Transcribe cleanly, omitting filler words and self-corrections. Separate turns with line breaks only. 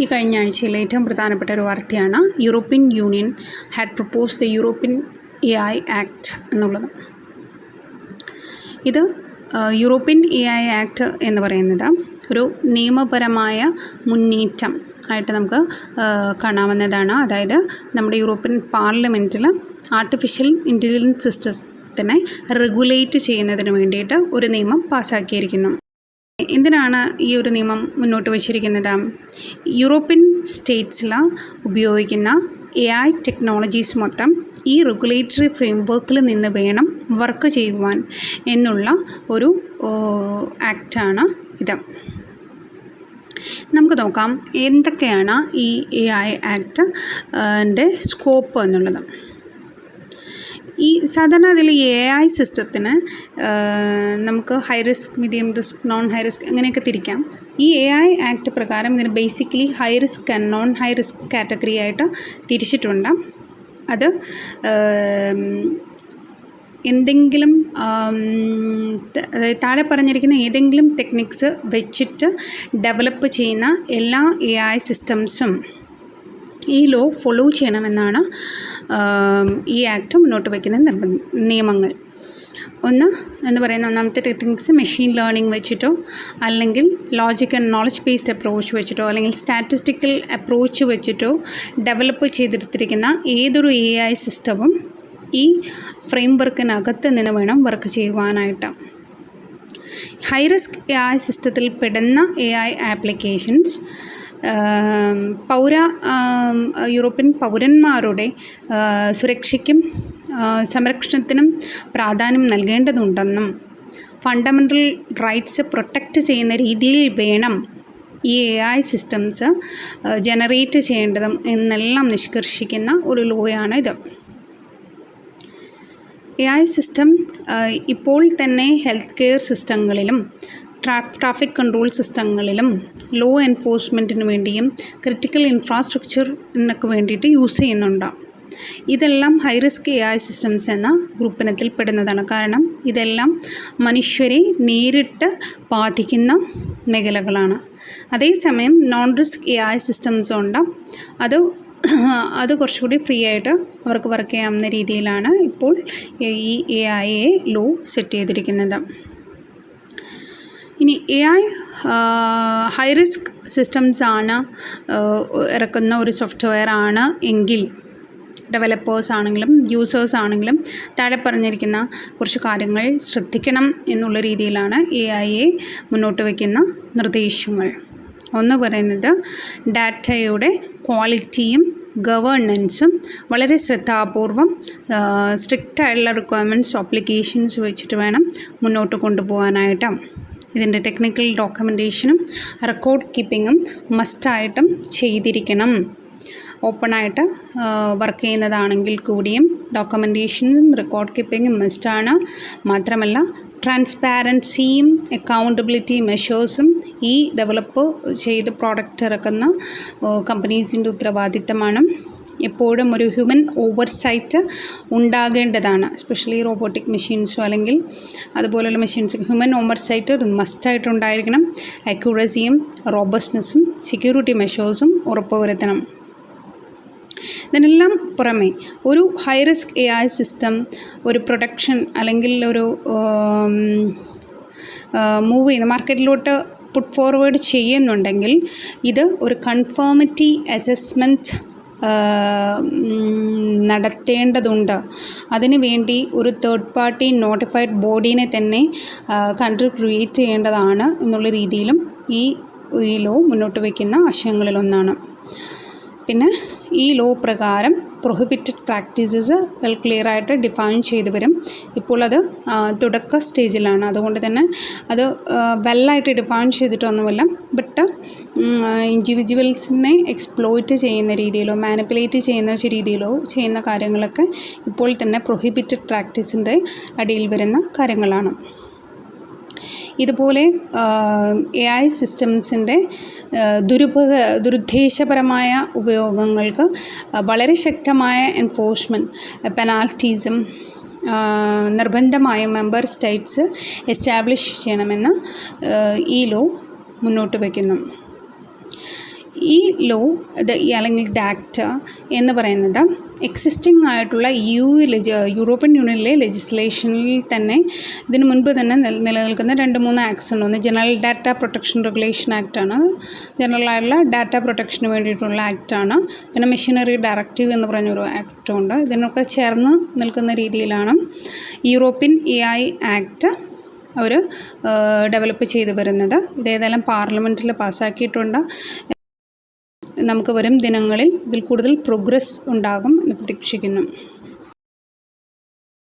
ഈ കഴിഞ്ഞ ആഴ്ചയിലെ ഏറ്റവും പ്രധാനപ്പെട്ട ഒരു വാർത്തയാണ് European union had propose the European AI act എന്നുള്ളത്. ഇത് യൂറോപ്യൻ AI ആക്ട് എന്ന് പറയുന്നത് ഒരു നിയമപരമായ മുന്നേറ്റം ആയിട്ട് നമുക്ക് കാണാവുന്നതാണ്. അതായത് നമ്മുടെ യൂറോപ്യൻ പാർലമെൻറ്റിൽ ആർട്ടിഫിഷ്യൽ ഇൻ്റലിജൻസ് സിസ്റ്റത്തിനെ റെഗുലേറ്റ് ചെയ്യുന്നതിന് വേണ്ടിയിട്ട് ഒരു നിയമം പാസ്സാക്കിയിരിക്കുന്നു. എന്തിനാണ് ഈ ഒരു നിയമം മുന്നോട്ട് വച്ചിരിക്കുന്നത്? യൂറോപ്യൻ സ്റ്റേറ്റ്സിൽ ഉപയോഗിക്കുന്ന AI ടെക്നോളജീസ് മൊത്തം ഈ റെഗുലേറ്ററി ഫ്രെയിംവർക്കിൽ നിന്ന് വേണം വർക്ക് ചെയ്യുവാൻ എന്നുള്ള ഒരു ആക്റ്റാണ് ഇത്. നമുക്ക് നോക്കാം എന്തൊക്കെയാണ് ഈ AI ആക്ടിൻ്റെ സ്കോപ്പ് എന്നുള്ളത്. ഈ സാധാരണ അതിൽ AI സിസ്റ്റത്തിന് നമുക്ക് high risk, medium risk, non high risk അങ്ങനെയൊക്കെ തിരിക്കാം. ഈ AI ആക്ട് പ്രകാരം ഇതിന് basically high risk and non high risk category ആയിട്ട് തിരിച്ചിട്ടുണ്ട്. അത് എന്തെങ്കിലും അതായത് താഴെ പറഞ്ഞിരിക്കുന്ന ഏതെങ്കിലും ടെക്നിക്സ് വെച്ചിട്ട് ഡെവലപ്പ് ചെയ്യുന്ന എല്ലാ AI സിസ്റ്റംസും ഈ ലോ ഫോളോ ചെയ്യണമെന്നാണ് ഈ ആക്ട് മുന്നോട്ട് വയ്ക്കുന്ന നിയമങ്ങൾ. ഒന്നാമത്തെ ടെക്നിക്സ് മെഷീൻ ലേണിംഗ് വെച്ചിട്ടോ അല്ലെങ്കിൽ logic and knowledge based approach വെച്ചിട്ടോ അല്ലെങ്കിൽ സ്റ്റാറ്റിസ്റ്റിക്കൽ അപ്രോച്ച് വെച്ചിട്ടോ ഡെവലപ്പ് ചെയ്തെടുത്തിരിക്കുന്ന ഏതൊരു AI സിസ്റ്റവും ഈ ഫ്രെയിംവർക്കിനകത്ത് നിന്ന് വേണം വർക്ക് ചെയ്യുവാനായിട്ട്. ഹൈ റിസ്ക് AI സിസ്റ്റത്തിൽ പെടുന്ന AI ആപ്ലിക്കേഷൻസ് യൂറോപ്യൻ പൗരന്മാരുടെ സുരക്ഷയ്ക്കും സംരക്ഷണത്തിനും പ്രാധാന്യം നൽകേണ്ടതുണ്ടെന്നും ഫണ്ടമെൻ്റൽ റൈറ്റ്സ് പ്രൊട്ടക്റ്റ് ചെയ്യുന്ന രീതിയിൽ വേണം ഈ AI സിസ്റ്റംസ് ജനറേറ്റ് ചെയ്യേണ്ടതും എന്നെല്ലാം നിഷ്കർഷിക്കുന്ന ഒരു ലോയാണ് ഇത്. AI സിസ്റ്റം ഇപ്പോൾ തന്നെ ഹെൽത്ത് കെയർ സിസ്റ്റങ്ങളിലും ട്രാഫിക് കൺട്രോൾ സിസ്റ്റങ്ങളിലും ലോ എൻഫോഴ്സ്മെൻറ്റിന് വേണ്ടിയും ക്രിട്ടിക്കൽ ഇൻഫ്രാസ്ട്രക്ചറിനൊക്കെ വേണ്ടിയിട്ട് യൂസ് ചെയ്യുന്നുണ്ട്. ഇതെല്ലാം ഹൈ റിസ്ക് AI സിസ്റ്റംസ് എന്ന ഗ്രൂപ്പിനത്തിൽ പെടുന്നതാണ്. കാരണം ഇതെല്ലാം മനുഷ്യരെ നേരിട്ട് ബാധിക്കുന്ന മേഖലകളാണ്. അതേസമയം നോൺ റിസ്ക് AI സിസ്റ്റംസ് ഉണ്ട്. അത് കുറച്ചുകൂടി ഫ്രീ ആയിട്ട് അവർക്ക് വർക്ക് ചെയ്യാവുന്ന രീതിയിലാണ് ഇപ്പോൾ ഈ AI ലോ സെറ്റ് ചെയ്തിരിക്കുന്നത്. ഇനി AI ഹൈ റിസ്ക് സിസ്റ്റംസ് ആണ് ഇറക്കുന്ന ഒരു സോഫ്റ്റ്വെയർ ആണ് എങ്കിൽ ഡെവലപ്പേഴ്സ് ആണെങ്കിലും യൂസേഴ്സ് ആണെങ്കിലും താഴെ പറഞ്ഞിരിക്കുന്ന കുറച്ച് കാര്യങ്ങൾ ശ്രദ്ധിക്കണം എന്നുള്ള രീതിയിലാണ് AI മുന്നോട്ട് വയ്ക്കുന്ന നിർദ്ദേശങ്ങൾ. ഒന്ന് പറയുന്നത് ഡാറ്റയുടെ ക്വാളിറ്റിയും ഗവേണൻസും വളരെ ശ്രദ്ധാപൂർവം സ്ട്രിക്റ്റ് ആയിട്ടുള്ള റിക്വയർമെൻറ്റ്സ് ആപ്ലിക്കേഷൻസ് വെച്ചിട്ട് വേണം മുന്നോട്ട് കൊണ്ടുപോകാനായിട്ട്. ഇതിൻ്റെ ടെക്നിക്കൽ ഡോക്യുമെൻറ്റേഷനും റെക്കോർഡ് കീപ്പിങ്ങും മസ്റ്റായിട്ടും ചെയ്തിരിക്കണം. ഓപ്പണായിട്ട് വർക്ക് ചെയ്യുന്നതാണെങ്കിൽ കൂടിയും ഡോക്യുമെൻറ്റേഷനും റെക്കോർഡ് കീപ്പിങ്ങും മസ്റ്റാണ്. മാത്രമല്ല ട്രാൻസ്പാരൻസിയും അക്കൗണ്ടബിലിറ്റി മെഷേഴ്സും ഈ ഡെവലപ്പ് ചെയ്ത് പ്രോഡക്റ്റ് ഇറക്കുന്ന കമ്പനീസിൻ്റെ ഉത്തരവാദിത്തമാണ്. എപ്പോഴും ഒരു ഹ്യൂമൻ ഓവർസൈറ്റ് ഉണ്ടാകേണ്ടതാണ്. എസ്പെഷ്യലി റോബോട്ടിക് മെഷീൻസോ അല്ലെങ്കിൽ അതുപോലെയുള്ള മെഷീൻസ് ഹ്യൂമൻ ഓവർസൈറ്റ് മസ്റ്റായിട്ടുണ്ടായിരിക്കണം. അക്യൂറസിയും റോബസ്റ്റ്നെസ്സും സെക്യൂരിറ്റി മെഷേഴ്സും ഉറപ്പുവരുത്തണം. ഇതിനെല്ലാം പുറമെ ഒരു ഹൈ റിസ്ക് AI സിസ്റ്റം ഒരു പ്രൊഡക്ഷൻ അല്ലെങ്കിൽ ഒരു മൂവ് ചെയ്യുന്ന മാർക്കറ്റിലോട്ട് പുട്ട് ഫോർവേഡ് ചെയ്യുന്നുണ്ടെങ്കിൽ ഇത് ഒരു കൺഫേമിറ്റി അസസ്മെൻറ്റ് നടത്തേണ്ടതുണ്ട്. അതിനു വേണ്ടി ഒരു തേർഡ് പാർട്ടി നോട്ടിഫൈഡ് ബോഡീനെ തന്നെ കൺട്രി ക്രിയേറ്റ് ചെയ്യേണ്ടതാണ് എന്നുള്ള രീതിയിലും ഈ ലോ മുന്നോട്ട് വയ്ക്കുന്ന ആശയങ്ങളിലൊന്നാണ്. പിന്നെ ഈ ലോ പ്രകാരം പ്രൊഹിബിറ്റഡ് പ്രാക്ടീസസ് വെൽ ക്ലിയർ ആയിട്ട് ഡിഫൈൻ ചെയ്തു വരും. ഇപ്പോൾ അത് തുടക്ക സ്റ്റേജിലാണ്. അതുകൊണ്ട് തന്നെ അത് വെല്ലായിട്ട് ഡിഫൈൻ ചെയ്തിട്ടൊന്നുമില്ല. ബട്ട് ഇൻഡിവിജ്വൽസിനെ എക്സ്പ്ലോയിറ്റ് ചെയ്യുന്ന രീതിയിലോ മാനിപ്പുലേറ്റ് ചെയ്യുന്ന രീതിയിലോ ചെയ്യുന്ന കാര്യങ്ങളൊക്കെ ഇപ്പോൾ തന്നെ പ്രൊഹിബിറ്റഡ് പ്രാക്ടീസിൻ്റെ അടിയിൽ വരുന്ന കാര്യങ്ങളാണ്. ഇതുപോലെ AI സിസ്റ്റംസിൻ്റെ ദുരുദ്ദേശപരമായ ഉപയോഗങ്ങൾക്ക് വളരെ ശക്തമായ എൻഫോഴ്സ്മെൻറ്റ് പെനാൽറ്റീസും നിർബന്ധമായും മെമ്പർ സ്റ്റേറ്റ്സ് എസ്റ്റാബ്ലിഷ് ചെയ്യണമെന്ന് ഈ ലോ മുന്നോട്ട് വയ്ക്കുന്നു. ഈ ലോ അല്ലെങ്കിൽ ആക്ട് എന്ന് പറയുന്നത് എക്സിസ്റ്റിംഗ് ആയിട്ടുള്ള യൂറോപ്യൻ യൂണിയനിലെ ലെജിസ്ലേഷനിൽ തന്നെ ഇതിനു മുൻപ് തന്നെ നിലനിൽക്കുന്ന 2-3 ആക്ട്സ് ഉണ്ട്. ഒന്ന് ജനറൽ ഡാറ്റ പ്രൊട്ടക്ഷൻ റെഗുലേഷൻ ആക്റ്റാണ്, ജനറലായിട്ടുള്ള ഡാറ്റ പ്രൊട്ടക്ഷന് വേണ്ടിയിട്ടുള്ള ആക്റ്റാണ്. പിന്നെ മെഷീനറി ഡയറക്റ്റീവ് എന്ന് പറഞ്ഞൊരു ആക്റ്റുണ്ട്. ഇതിനൊക്കെ ചേർന്ന് നിൽക്കുന്ന രീതിയിലാണ് യൂറോപ്യൻ AI ആക്ട് അവർ ഡെവലപ്പ് ചെയ്തു വരുന്നത്. ഇതേതായാലും പാർലമെൻറ്റിൽ പാസ്സാക്കിയിട്ടുണ്ട്. നമുക്ക് വരും ദിനങ്ങളിൽ ഇതിൽ കൂടുതൽ പ്രോഗ്രസ് ഉണ്ടാകും എന്ന് പ്രതീക്ഷിക്കുന്നു.